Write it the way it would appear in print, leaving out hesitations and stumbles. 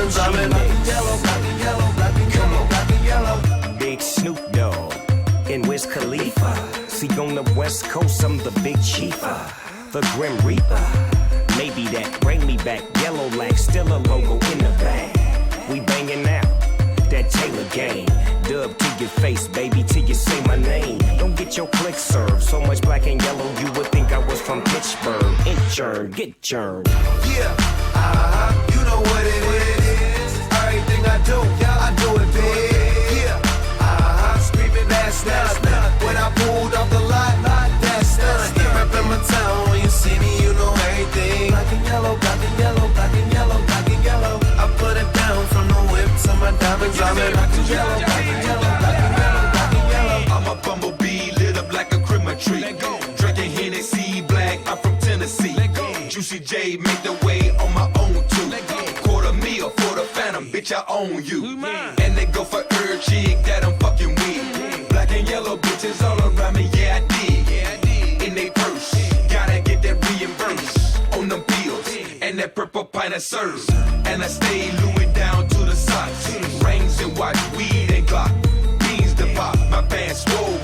diamonds. I'm in black and yellow, black and yellow, black and yellow, black and yellow. Big Snoop Dogg and Wiz Khalifa. See, on the West Coast, I'm the big chief, the Grim Reaper. Maybe that bring me back. Yellow Lack, still a logo in the bag. We banging out that Taylor game. Dub to your face, baby, till you say my name. Don't get your click served. So much black and yellow, you would think I was from Pittsburgh. Inchurn, get churned. Yeah, you know what it is. Everything I do it big. Yeah, screaming that's nothing. When I pulled off the lot, that's nothing. Reppin' my town, when you see me, you know everything. Black and yellow, black and yellow, black and yellow, black and yellow. I put it down from the whip to my diamonds. I'm in black and yellow, black and yellow, black and yellow, black and yellow. I'm a bumblebee, lit up like a Christmas tree. Drinking Hennessy, black, I'm from Tennessee. Juicy J, make the way on my own too. Quarter meal for the phantom, bitch, I own you. And they go for her chick that I'm fucking with. Black and yellow bitches all around me, yeah I did. In they purse, gotta get that reimbursed on them bills. And that purple pint of serves. And I stay Louis down to the socks. Rings and watch, weed and Glock. Beans to pop, my pants swole.